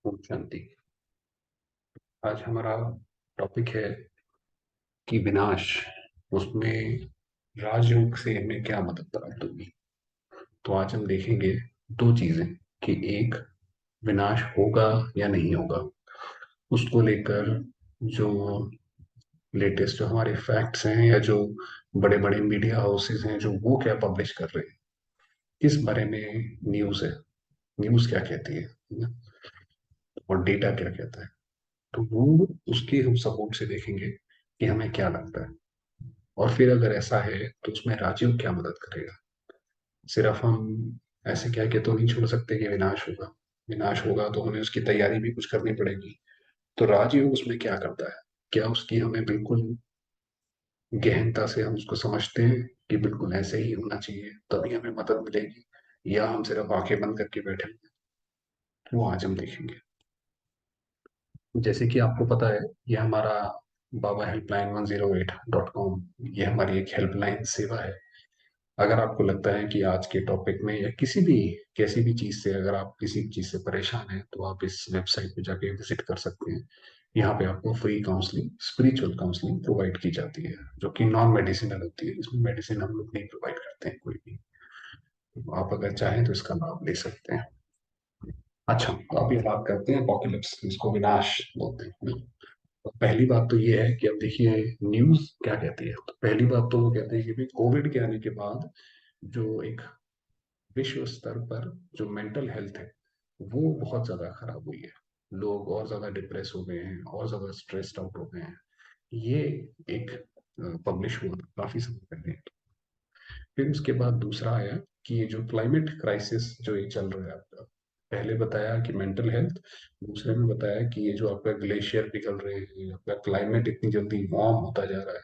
ओम शांति। आज हमारा टॉपिक है कि विनाश, उसमें राजयोग से हमें क्या मदद प्राप्त होगी। तो आज हम देखेंगे दो चीजें कि एक, विनाश होगा या नहीं होगा, उसको लेकर जो लेटेस्ट जो हमारे फैक्ट्स हैं या जो बड़े बड़े मीडिया हाउसेस हैं जो वो क्या पब्लिश कर रहे हैं, किस बारे में न्यूज़ है, न्यूज़ क्या कहती है ना, और डेटा क्या कहता है। तो वो उसके हम सपोर्ट से देखेंगे कि हमें क्या लगता है, और फिर अगर ऐसा है तो उसमें राजयोग क्या मदद करेगा। सिर्फ हम ऐसे कह के तो नहीं छोड़ सकते कि विनाश होगा। विनाश होगा तो हमें उसकी तैयारी भी कुछ करनी पड़ेगी। तो राजयोग उसमें क्या करता है, क्या उसकी हमें बिल्कुल गहनता से हम उसको समझते हैं कि बिल्कुल ऐसे ही होना चाहिए तभी हमें मदद मिलेगी, या हम सिर्फ आंखें बंद करके बैठे हैं, वो आज हम देखेंगे। जैसे कि आपको पता है, ये हमारा बाबा हेल्पलाइन 108.com, ये हमारी एक हेल्पलाइन सेवा है। अगर आपको लगता है कि आज के टॉपिक में या किसी भी कैसी भी चीज़ से, अगर आप किसी चीज़ से परेशान हैं तो आप इस वेबसाइट पे जाके विजिट कर सकते हैं। यहाँ पे आपको free counselling, spiritual counselling provide की जाती है, जो कि नॉन मेडिसिनल होती है। इसमें मेडिसिन हम लोग नहीं प्रोवाइड करते हैं कोई भी। तो आप अगर चाहें तो इसका लाभ ले सकते हैं। अच्छा, तो अभी बात करते हैं अपोकेलिप्स, इसको विनाश बोलते हैं। तो पहली बात तो ये है कि अब देखिए न्यूज़ क्या कहती है। तो पहली बात तो वो कहते हैं कि भाई कोविड के आने के बाद जो एक विश्व स्तर पर जो मेंटल हेल्थ है वो बहुत ज्यादा खराब हुई है। लोग और ज्यादा डिप्रेस हो गए हैं और ज्यादा स्ट्रेस्ड आउट हो गए हैं। ये एक पब्लिश हुआ था काफी समय पहले। फिर उसके बाद दूसरा आया कि ये जो क्लाइमेट क्राइसिस जो ये चल रहा है आपका, पहले बताया कि मेंटल हेल्थ, दूसरे में बताया कि ये जो आपका ग्लेशियर पिघल रहे हैं, आपका क्लाइमेट इतनी जल्दी वार्म होता जा रहा है,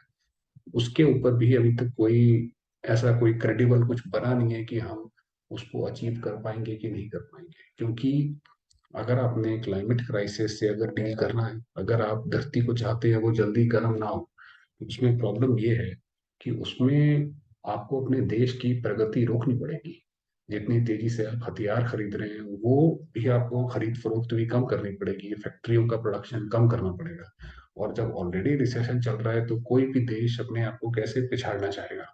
उसके ऊपर भी अभी तक कोई ऐसा कोई क्रेडिबल कुछ बना नहीं है कि हम उसको अचीव कर पाएंगे कि नहीं कर पाएंगे। क्योंकि अगर आपने क्लाइमेट क्राइसिस से अगर डील करना है, अगर आप धरती को चाहते हैं वो जल्दी गर्म ना हो, तो उसमें प्रॉब्लम ये है कि उसमें आपको अपने देश की प्रगति रोकनी पड़ेगी। जितनी तेजी से आप हथियार खरीद रहे हैं वो भी आपको खरीद फरोख्त भी कम करनी पड़ेगी, फैक्ट्रियों का प्रोडक्शन कम करना पड़ेगा। और जब ऑलरेडी रिसेशन चल रहा है तो कोई भी देश अपने आप को कैसे पिछाड़ना चाहेगा।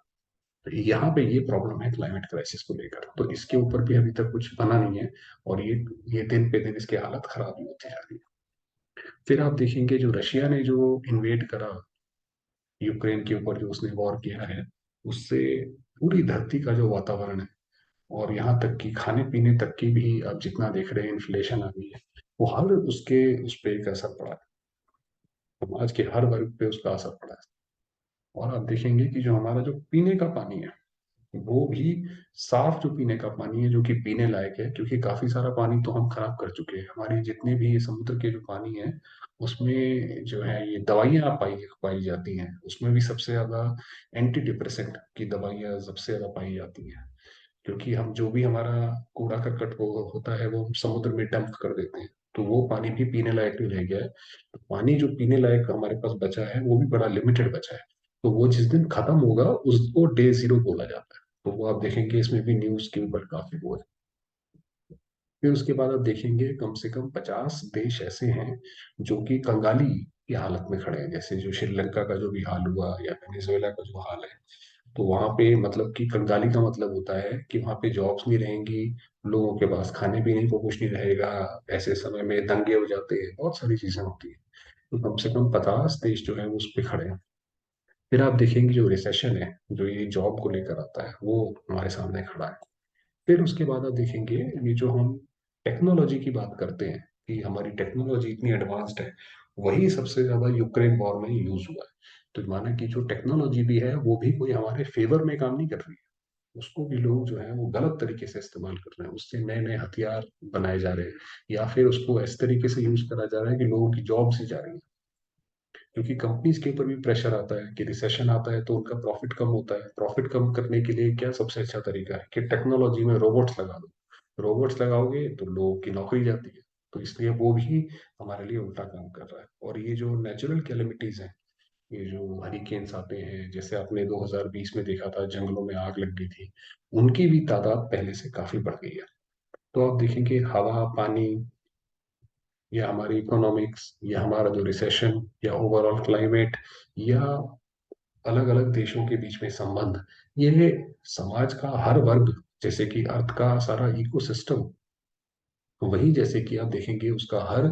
तो यहाँ पे ये प्रॉब्लम है क्लाइमेट क्राइसिस को लेकर, तो इसके ऊपर भी अभी तक कुछ बना नहीं है। और ये दिन पे दिन इसकी हालत खराब ही होती जा रही है। फिर आप देखेंगे जो रशिया ने जो इन्वेड करा यूक्रेन के ऊपर, जो उसने वॉर किया है, उससे पूरी धरती का जो वातावरण है, और यहाँ तक कि खाने पीने तक की भी अब जितना देख रहे हैं इन्फ्लेशन आ गई है, वो हर उसके उस पे एक असर पड़ा है। समाज के हर वर्ग पे उसका असर पड़ा है। और आप देखेंगे कि जो हमारा जो पीने का पानी है वो भी साफ जो पीने का पानी है, जो कि पीने लायक है, क्योंकि काफी सारा पानी तो हम खराब कर चुके हैं। हमारी जितने भी समुद्र के जो पानी है उसमें जो है ये दवाइयाँ पाई पाई जाती हैं, उसमें भी सबसे ज्यादा एंटी डिप्रेसेंट की दवाइयाँ सबसे ज्यादा पाई जाती हैं। क्योंकि हम जो भी हमारा कूड़ा करकट होता है वो हम समुद्र में डंप कर देते हैं, तो वो पानी भी पीने लायक नहीं रह गया है। तो पानी जो पीने लायक हमारे पास बचा है वो भी बड़ा लिमिटेड बचा है। तो वो जिस दिन खत्म होगा उसको डे जीरो बोला जाता है। तो वो आप देखेंगे इसमें भी न्यूज के ऊपर काफी वो है। फिर उसके बाद आप देखेंगे कम से कम 50 देश ऐसे हैं जो कि कंगाली की हालत में खड़े हैं, जैसे जो श्रीलंका का जो भी हाल हुआ या वेनेजुएला का जो हाल है। तो वहां पे मतलब कि कंगाली का मतलब होता है कि वहां पे जॉब्स नहीं रहेंगी, लोगों के पास खाने पीने को कुछ नहीं रहेगा, ऐसे समय में दंगे हो जाते हैं, बहुत सारी चीजें होती हैं। तो कम से कम 50 देश जो है वो उस पर खड़े हैं। फिर आप देखेंगे जो रिसेशन है जो ये जॉब को लेकर आता है वो हमारे सामने खड़ा है। फिर उसके बाद आप देखेंगे ये जो हम टेक्नोलॉजी की बात करते हैं कि हमारी टेक्नोलॉजी इतनी एडवांस्ड है, वही सबसे ज्यादा यूक्रेन वॉर में यूज हुआ है। तो माना कि जो टेक्नोलॉजी भी है वो भी कोई हमारे फेवर में काम नहीं कर रही है, उसको भी लोग जो है वो गलत तरीके से इस्तेमाल कर रहे हैं, उससे नए नए हथियार बनाए जा रहे हैं, या फिर उसको इस तरीके से यूज करा जा रहा है कि लोगों की जॉब्स ही जा रही है। क्योंकि कंपनीज के ऊपर भी प्रेशर आता है कि रिसेशन आता है तो उनका प्रॉफिट कम होता है। प्रॉफिट कम करने के लिए क्या सबसे अच्छा तरीका है कि टेक्नोलॉजी में रोबोट्स लगा दो। रोबोट्स लगाओगे तो लोगों की नौकरी जाती है। तो इसलिए वो भी हमारे लिए उल्टा काम कर रहा है। और ये जो नेचुरल कैलेमिटीज हैं, ये जो हरिकेन्स आते हैं, जैसे आपने 2020 में देखा था जंगलों में आग लग गई थी, उनकी भी तादाद पहले से काफी बढ़ गई है। तो आप देखेंगे हवा पानी या हमारी इकोनॉमिक्स, या हमारा जो रिसेशन, या ओवरऑल क्लाइमेट, या अलग अलग देशों के बीच में संबंध, ये समाज का हर वर्ग, जैसे कि अर्थ का सारा इकोसिस्टम, वही जैसे कि आप देखेंगे उसका हर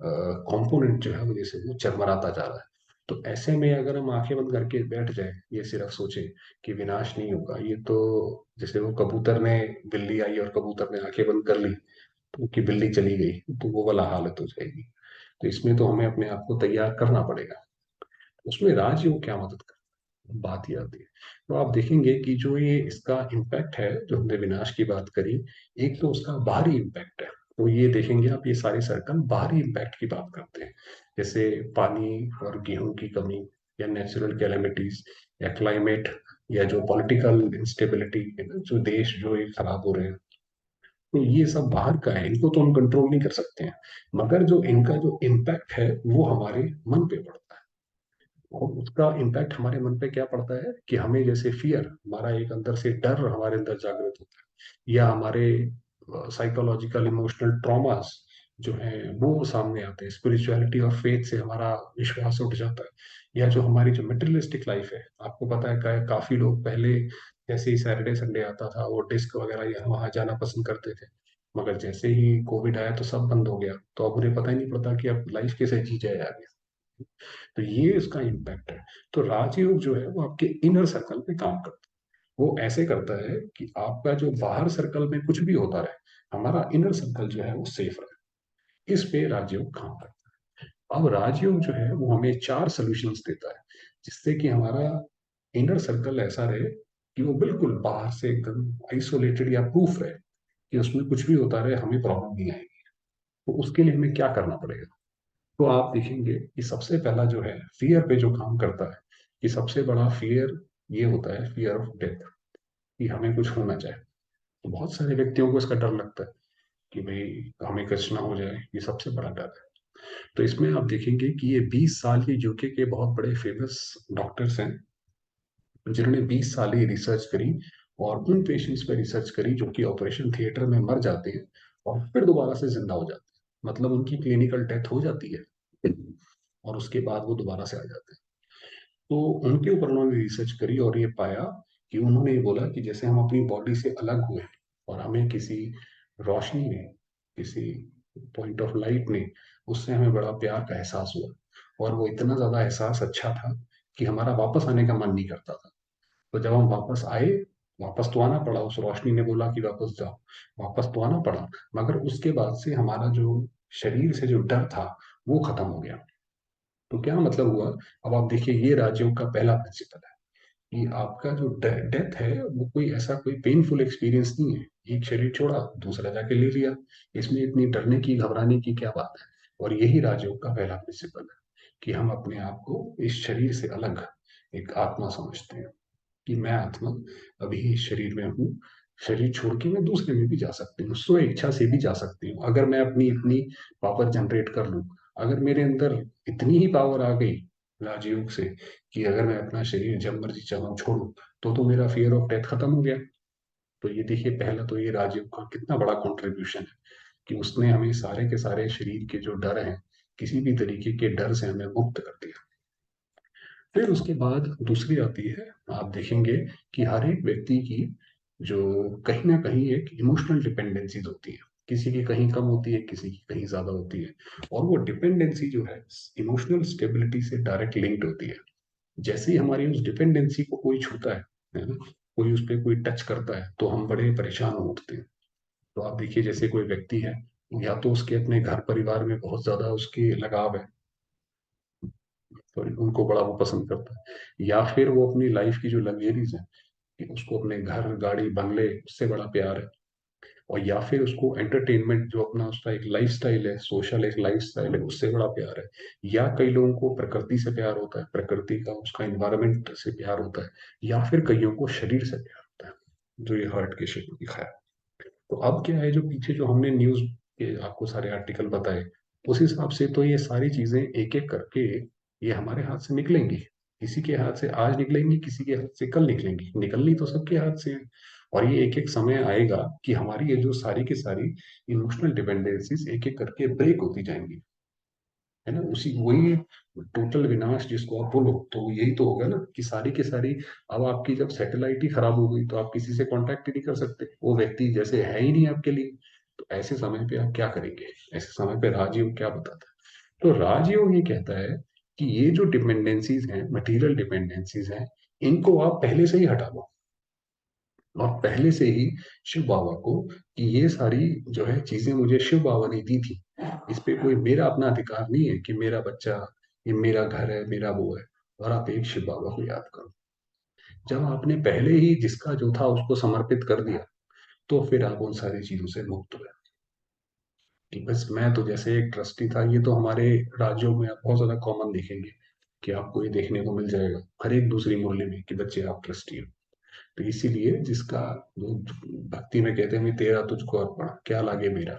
कंपोनेंट जो है वो जैसे वो चरमराता जा रहा है। तो ऐसे में अगर हम आंखें बंद करके बैठ जाए, ये सिर्फ सोचे कि विनाश नहीं होगा, ये तो जैसे वो कबूतर ने, बिल्ली आई और कबूतर ने आंखें बंद कर ली तो कि बिल्ली चली गई, तो वो वाला हालत हो जाएगी। तो इसमें तो हमें अपने आप को तैयार करना पड़ेगा। उसमें राजयोग क्या मदद कर, बात ही आती है। तो आप देखेंगे कि जो ये इसका इम्पैक्ट है, जो हमने विनाश की बात करी, एक तो उसका बाहरी इम्पैक्ट है। तो ये देखेंगे आप, ये सारे सर्कल बाहरी इम्पैक्ट की बात करते हैं, जैसे पानी और गेहूं की कमी, या नेचुरल कैलेमिटीज, या क्लाइमेट, या जो पॉलिटिकल इंस्टेबिलिटी, जो देश जो ये खराब हो रहे हैं। तो ये सब बाहर का है, इनको तो हम कंट्रोल नहीं कर सकते हैं, मगर जो इनका जो इम्पैक्ट है वो हमारे मन पे पड़ता है। और उसका इम्पैक्ट हमारे मन पे क्या पड़ता है कि हमें जैसे फियर, हमारा एक अंदर से डर हमारे अंदर जागृत होता है, या हमारे साइकोलॉजिकल इमोशनल ट्रॉमास जो है वो सामने आते हैं, स्पिरिचुअलिटी और फेथ से हमारा विश्वास उठ जाता है। या जो हमारी जो मटेरियलिस्टिक लाइफ है, आपको पता है काफी लोग पहले जैसे ही सैटरडे संडे आता था वो डिस्क वगैरह यहाँ वहाँ जाना पसंद करते थे, मगर जैसे ही कोविड आया तो सब बंद हो गया, तो अब उन्हें पता ही नहीं पड़ता कि अब लाइफ कैसे जी जाए आगे। तो ये इसका इम्पैक्ट है। तो राजयोग जो है वो आपके इनर सर्कल पे काम करता है। वो ऐसे करता है कि आपका जो बाहर सर्कल में कुछ भी होता रहे, हमारा इनर सर्कल जो है वो सेफ रहे। इस पे राजयोग काम करता है। अब राजयोग जो है वो हमें 4 सॉल्यूशंस देता है, जिससे कि हमारा इनर सर्कल ऐसा रहे कि वो बिल्कुल बाहर से एकदम आइसोलेटेड या प्रूफ रहे, कि उसमें कुछ भी होता रहे हमें प्रॉब्लम नहीं आएगी। तो उसके लिए हमें क्या करना पड़ेगा? तो आप देखेंगे कि सबसे पहला जो है फियर पे जो काम करता है, कि सबसे बड़ा फियर ये होता है फियर ऑफ डेथ, कि हमें कुछ होना चाहे। तो बहुत सारे व्यक्तियों को इसका डर लगता है कि भाई हमें कुछ ना हो जाए, ये सबसे बड़ा डर है। तो इसमें आप देखेंगे कि ये 20 साल के यूके के बहुत बड़े फेमस डॉक्टर्स हैं, जिन्होंने 20 साल ही रिसर्च करी, और उन पेशेंट्स पे रिसर्च करी जो कि ऑपरेशन थिएटर में मर जाते हैं और फिर दोबारा से जिंदा हो जाते हैं, मतलब उनकी क्लिनिकल डेथ हो जाती है और उसके बाद वो दोबारा से आ जाते हैं। तो उनके ऊपर उन्होंने रिसर्च करी और ये पाया कि उन्होंने ये बोला कि जैसे हम अपनी बॉडी से अलग हुए और हमें किसी रोशनी ने, किसी पॉइंट ऑफ लाइट ने, उससे हमें बड़ा प्यार का एहसास हुआ, और वो इतना ज्यादा एहसास अच्छा था कि हमारा वापस आने का मन नहीं करता था। तो जब हम वापस आए, वापस तो आना पड़ा, उस रोशनी ने बोला कि वापस जाओ, वापस तो आना पड़ा, मगर उसके बाद से हमारा जो शरीर से जो डर था वो खत्म हो गया। तो क्या मतलब हुआ? अब आप देखिए, ये राजयोग का पहला प्रिंसिपल है कि आपका जो डेथ है वो कोई ऐसा कोई पेनफुल एक्सपीरियंस नहीं है। एक शरीर छोड़ा, दूसरा जाके ले लिया, इसमें इतनी डरने की घबराने की क्या बात है? और यही राजयोग का पहला प्रिंसिपल है कि हम अपने आप को इस शरीर से अलग एक आत्मा समझते हैं, कि मैं आत्मा अभी इस शरीर में हूँ, शरीर छोड़ के मैं दूसरे में भी जा सकती हूँ, स्व इच्छा से भी जा सकती हूँ, अगर मैं अपनी इतनी पावर जनरेट कर लूँ। अगर मेरे अंदर इतनी ही पावर आ गई राजयोग से, कि अगर मैं अपना शरीर जब मर्जी चाहूँ छोड़ूं, तो मेरा फियर ऑफ डेथ खत्म हो गया। तो ये देखिए, पहला तो ये राजयोग का कितना बड़ा कंट्रीब्यूशन है कि उसने हमें सारे के सारे शरीर के जो डर हैं, किसी भी तरीके के डर से हमें मुक्त कर दिया। फिर उसके बाद दूसरी आती है, आप देखेंगे कि हर एक व्यक्ति की जो कहीं ना कहीं एक इमोशनल डिपेंडेंसीज होती है, किसी की कहीं कम होती है, किसी की कहीं ज्यादा होती है, और वो डिपेंडेंसी जो है इमोशनल स्टेबिलिटी से डायरेक्ट लिंक्ड होती है। जैसे ही हमारी उस डिपेंडेंसी को कोई छूता है ना, कोई उस पर कोई टच करता है, तो हम बड़े परेशान हो उठते हैं। तो आप देखिए, जैसे कोई व्यक्ति है, या तो उसके अपने घर परिवार में बहुत ज्यादा उसकी लगाव है, तो उनको बड़ा वो पसंद करता है, या फिर वो अपनी लाइफ की जो लग्जरीज है, कि उसको अपने घर गाड़ी बंगले उससे बड़ा प्यार है, और या फिर उसको एंटरटेनमेंट जो अपना उसका एक लाइफस्टाइल है, सोशल एक लाइफस्टाइल है, उससे बड़ा प्यार है। या कई लोगों को प्रकृति से प्यार होता है, प्रकृति का उसका इन्वायरमेंट से प्यार होता है, या फिर कईयों को शरीर से प्यार होता है, जो ये हार्ट के शेप में दिखा है। तो अब क्या है, जो पीछे जो हमने न्यूज के आपको सारे आर्टिकल बताए, उस हिसाब से तो ये सारी चीजें एक एक करके ये हमारे हाथ से निकलेंगी। किसी के हाथ से आज निकलेंगी, किसी के हाथ से कल निकलेंगी, निकलनी तो सबके हाथ से है। और ये एक एक समय आएगा कि हमारी ये जो सारी की सारी इमोशनल डिपेंडेंसीज एक एक करके ब्रेक होती जाएंगी, है ना। उसी वही टोटल विनाश जिसको आप बोलो, तो यही तो होगा ना कि सारी की सारी, अब आपकी जब सैटेलाइट ही खराब हो गई तो आप किसी से कांटेक्ट ही नहीं कर सकते, वो व्यक्ति जैसे है ही नहीं आपके लिए। तो ऐसे समय पे आप क्या करेंगे? ऐसे समय पे राजयोग क्या बताता है? तो राजयोग ये कहता है कि ये जो डिपेंडेंसीज हैं, मटेरियल डिपेंडेंसीज हैं, इनको आप पहले से ही हटा दो, और पहले से ही शिव बाबा को, कि ये सारी जो है चीजें मुझे शिव बाबा ने दी थी, इस पे कोई मेरा अपना अधिकार नहीं है कि मेरा बच्चा, ये मेरा घर है, मेरा वो है। और आप एक शिव बाबा को याद करो, जब आपने पहले ही जिसका जो था उसको समर्पित कर दिया, तो फिर आप उन सारी चीजों से मुक्त हुए। कि बस मैं तो जैसे एक ट्रस्टी था, ये तो हमारे राज्यों में आप बहुत ज्यादा कॉमन देखेंगे कि आपको ये देखने को मिल जाएगा हर एक दूसरी मोहल्ले में कि बच्चे आप ट्रस्टी हो। तो इसीलिए जिसका जो भक्ति में कहते हैं मैं तेरा तुझको अर्पण क्या लागे मेरा,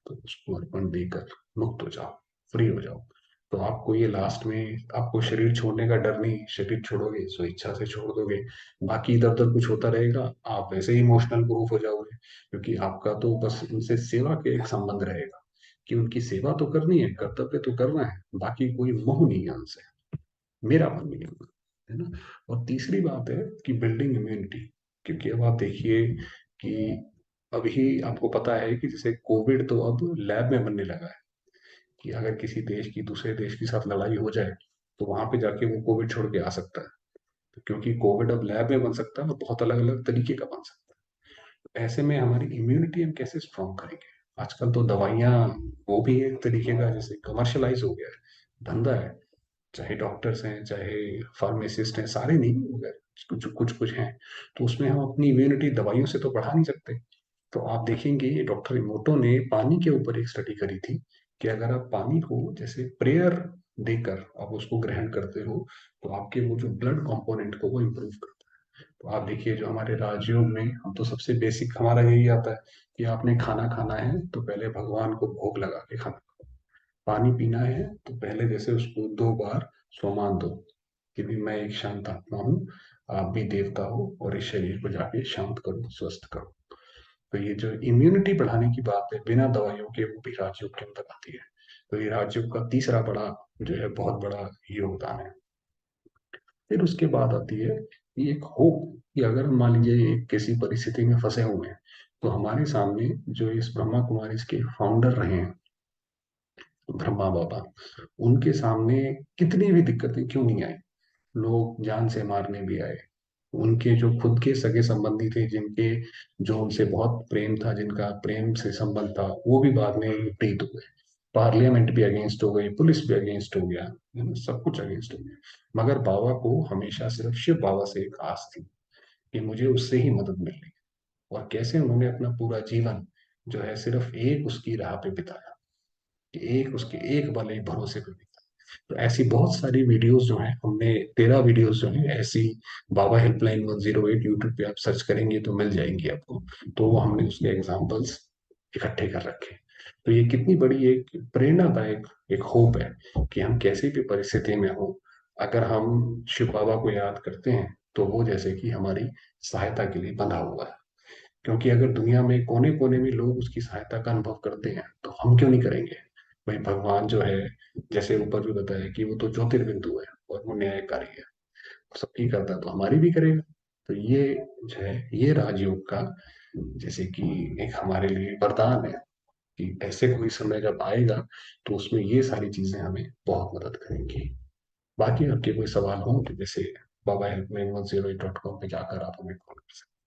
तो उसको अर्पण देकर मुक्त हो जाओ, फ्री हो जाओ। तो आपको ये लास्ट में आपको शरीर छोड़ने का डर नहीं, शरीर छोड़ोगे सो इच्छा से छोड़ दोगे, बाकी इधर उधर कुछ होता रहेगा, आप वैसे ही इमोशनल प्रूफ हो जाओगे, क्योंकि आपका तो बस उनसे सेवा के एक संबंध रहेगा कि उनकी सेवा तो करनी है, कर्तव्य तो करना है, बाकी कोई मोह नहीं है उनसे, मेरा मन नहीं है, है ना। और तीसरी बात है कि बिल्डिंग इम्यूनिटी, क्योंकि अब आप देखिए कि अभी आपको पता है कि जैसे कोविड तो अब लैब में बनने लगा है, कि अगर किसी देश की दूसरे देश के साथ लड़ाई हो जाए तो वहां पे जाके वो कोविड छोड़ के आ सकता है, तो क्योंकि कोविड अब लैब में बन सकता है और बहुत अलग अलग तरीके का बन सकता है। ऐसे में हमारी इम्यूनिटी हम कैसे स्ट्रॉन्ग करेंगे? आजकल तो दवाइयाँ, वो भी एक तरीके का जैसे कमर्शलाइज हो गया है, धंधा है, चाहे डॉक्टर्स हैं चाहे फार्मासिस्ट हैं, सारे नहीं, मगर कुछ कुछ कुछ हैं। तो उसमें हम अपनी इम्यूनिटी दवाइयों से तो बढ़ा नहीं सकते। तो आप देखेंगे डॉक्टर इमोटो ने पानी के ऊपर एक स्टडी करी थी कि अगर आप पानी को जैसे प्रेयर देकर आप उसको ग्रहण करते हो, तो आपके वो जो ब्लड कंपोनेंट को वो इम्प्रूव करता है। तो आप देखिए जो हमारे राजयोग में हम तो सबसे बेसिक हमारा यही आता है कि आपने खाना खाना है तो पहले भगवान को भोग लगा के खाना, पानी पीना है तो पहले जैसे उसको 2 बार सोमान दो कि भी मैं एक शांत आत्मा हूँ, आप भी देवता हो, और इस शरीर को जाके शांत करो, स्वस्थ करो। तो ये जो इम्यूनिटी बढ़ाने की बात है बिना दवाइयों के, वो भी राजयोग के अंदर आती है। तो ये राजयोग का तीसरा बड़ा जो है बहुत बड़ा योगदान है। फिर उसके बाद आती है कि एक होप, कि अगर हम मान लीजिए एक किसी परिस्थिति में फंसे हुए हैं, तो हमारे सामने जो इस ब्रह्मा कुमारी के फाउंडर रहे हैं, ब्रह्मा बाबा, उनके सामने कितनी भी दिक्कतें क्यों नहीं आई, लोग जान से मारने भी आए, उनके जो खुद के सगे संबंधी थे, जिनके जो उनसे बहुत प्रेम था, जिनका प्रेम से संबंध था, वो भी बाद में विपरीत हुए, पार्लियामेंट भी अगेंस्ट हो गई, पुलिस भी अगेंस्ट हो गया, है ना, सब कुछ अगेंस्ट हो गया। मगर बाबा को हमेशा सिर्फ शिव बाबा से एक आस थी कि मुझे उससे ही मदद मिल रही है। और कैसे उन्होंने अपना पूरा जीवन जो है सिर्फ एक उसकी राह पे बिताया, कि एक उसके एक वाले भरोसे पे बिताया। तो ऐसी बहुत सारी वीडियोस जो हैं, हमने 13 वीडियोस जो हैं ऐसी, बाबा हेल्पलाइन 108 यूट्यूब पे आप सर्च करेंगे तो मिल जाएंगी आपको। तो वो हमने उसके एग्जाम्पल्स इकट्ठे कर रखे हैं। तो ये कितनी बड़ी एक प्रेरणादायक एक होप है कि हम कैसी भी परिस्थिति में हो, अगर हम शिव बाबा को याद करते हैं तो वो जैसे कि हमारी सहायता के लिए बंधा हुआ है। क्योंकि अगर दुनिया में कोने कोने में लोग उसकी सहायता का अनुभव करते हैं तो हम क्यों नहीं करेंगे? भाई भगवान जो है, जैसे ऊपर भी बताया कि वो तो ज्योतिर्बिंदु है और वो न्यायकारी है, सबकी करता है तो हमारी भी करेगा। तो ये जो है ये राजयोग का जैसे कि एक हमारे लिए वरदान है कि ऐसे कोई समय जब आएगा तो उसमें ये सारी चीजें हमें बहुत मदद करेंगी। बाकी आपके कोई सवाल हो तो जैसे बाबा हेल्पलाइन 108.com पे जाकर आप हमें कॉल कर सकते हैं।